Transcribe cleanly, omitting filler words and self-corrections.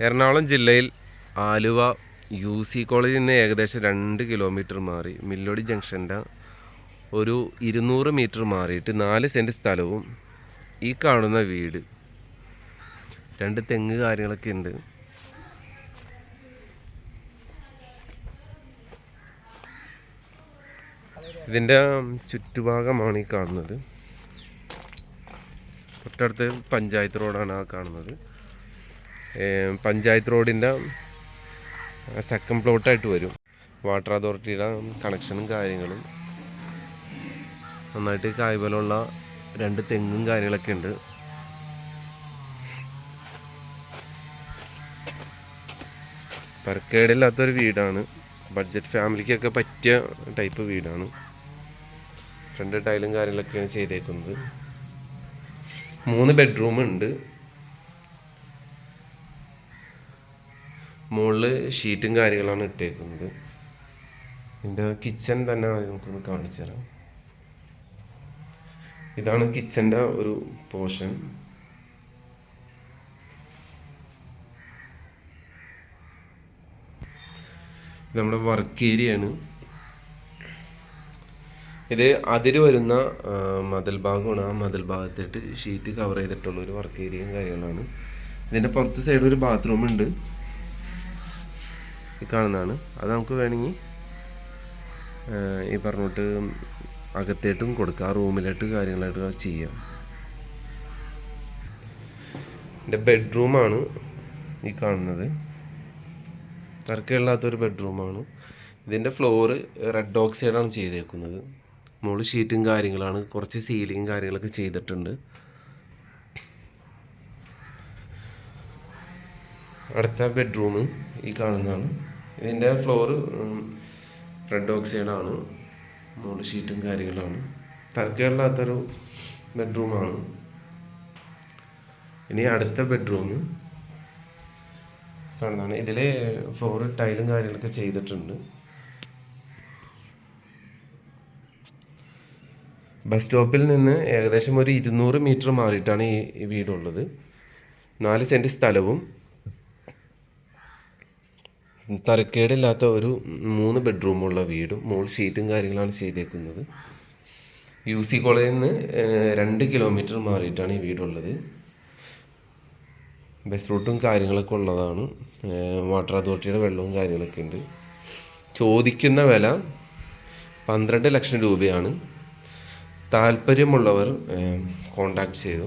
എറണാകുളം ജില്ലയിൽ ആലുവ UC കോളേജിൽ നിന്ന് ഏകദേശം 2 കിലോമീറ്റർ മാറി മില്ലോടി ജംഗ്ഷൻ്റെ ഒരു 200 മീറ്റർ മാറിയിട്ട് 4 സെൻറ്റ് സ്ഥലവും ഈ കാണുന്ന വീട്, 2 തെങ്ങ് കാര്യങ്ങളൊക്കെ ഉണ്ട്. ഇതിൻ്റെ ചുറ്റുഭാഗമാണ് ഈ കാണുന്നത്. തൊട്ടടുത്ത് പഞ്ചായത്ത് റോഡാണ് ആ കാണുന്നത്. പഞ്ചായത്ത് റോഡിൻ്റെ സെക്കൻഡ് പ്ലോട്ടായിട്ട് വരും. വാട്ടർ അതോറിറ്റിയുടെ കണക്ഷനും കാര്യങ്ങളും, നന്നായിട്ട് കായ്ഫലമുള്ള 2 തെങ്ങും കാര്യങ്ങളൊക്കെ ഉണ്ട്. തരക്കേടില്ലാത്തൊരു വീടാണ്. ബഡ്ജറ്റ് ഫാമിലിക്കൊക്കെ പറ്റിയ ടൈപ്പ് വീടാണ്. ഫ്രണ്ട് ടൈലും കാര്യങ്ങളൊക്കെയാണ് ചെയ്തേക്കുന്നത്. 3 ബെഡ്റൂം ഉണ്ട്. മുകളിൽ ഷീറ്റും കാര്യങ്ങളാണ് ഇട്ടേക്കുന്നത്. ഇതിൻ്റെ കിച്ചൺ തന്നെ നമുക്കൊന്ന് കാണിച്ചു തരാം. ഇതാണ് കിച്ചൻ്റെ ഒരു പോർഷൻ. നമ്മുടെ വർക്ക് ഏരിയയാണ് ഇത്. അതിര് വരുന്ന മതിൽ ഭാഗമാണ്. ആ മതിൽ ഭാഗത്തിട്ട് ഷീറ്റ് കവർ ചെയ്തിട്ടുള്ള ഒരു വർക്ക് ഏരിയയും കാര്യങ്ങളാണ്. ഇതിൻ്റെ പുറത്ത് സൈഡ് ഒരു ബാത്റൂം ഉണ്ട്, ഈ കാണുന്നതാണ്. അത് നമുക്ക് വേണമെങ്കിൽ ഈ പറഞ്ഞിട്ട് അകത്തേട്ടും കൊടുക്കാം, റൂമിലായിട്ട് കാര്യങ്ങളായിട്ട് ചെയ്യാം. എൻ്റെ ബെഡ്റൂമാണ് ഈ കാണുന്നത്. തർക്കമില്ലാത്തൊരു ബെഡ്റൂമാണ്. ഇതിൻ്റെ ഫ്ലോറ് റെഡ് ഓക്സൈഡാണ് ചെയ്തേക്കുന്നത്. മുകളിൽ ഷീറ്റും കാര്യങ്ങളാണ്. കുറച്ച് സീലിങ്ങും കാര്യങ്ങളൊക്കെ ചെയ്തിട്ടുണ്ട്. അടുത്ത ബെഡ്റൂം ഈ കാണുന്നതാണ്. ഇതിൻ്റെ ഫ്ലോറ് റെഡ് ഓക്സൈഡാണ്. മുകളിൽ ഷീറ്റും കാര്യങ്ങളാണ്. തർക്കമില്ലാത്തൊരു ബെഡ്റൂമാണ്. ഇനി അടുത്ത ബെഡ്റൂം കാണുന്നതാണ്. ഇതിൽ ഫ്ലോറ് ടൈലും കാര്യങ്ങളൊക്കെ ചെയ്തിട്ടുണ്ട്. ബസ് സ്റ്റോപ്പിൽ നിന്ന് ഏകദേശം ഒരു 200 മീറ്റർ മാറിയിട്ടാണ് ഈ വീടുള്ളത്. 4 സെൻറ്റ് സ്ഥലവും തരക്കേടില്ലാത്ത ഒരു 3 ബെഡ്റൂമുള്ള വീടും മുകളിൽ ഷീറ്റും കാര്യങ്ങളാണ് ചെയ്തേക്കുന്നത്. UC കോളേജിൽ നിന്ന് 2 കിലോമീറ്റർ മാറിയിട്ടാണ് ഈ വീടുള്ളത്. ബസ് റൂട്ടും കാര്യങ്ങളൊക്കെ ഉള്ളതാണ്. വാട്ടർ അതോറിറ്റിയുടെ വെള്ളവും കാര്യങ്ങളൊക്കെ ഉണ്ട്. ചോദിക്കുന്ന വില 12 ലക്ഷം രൂപയാണ്. താല്പര്യമുള്ളവർ കോണ്ടാക്ട് ചെയ്തു.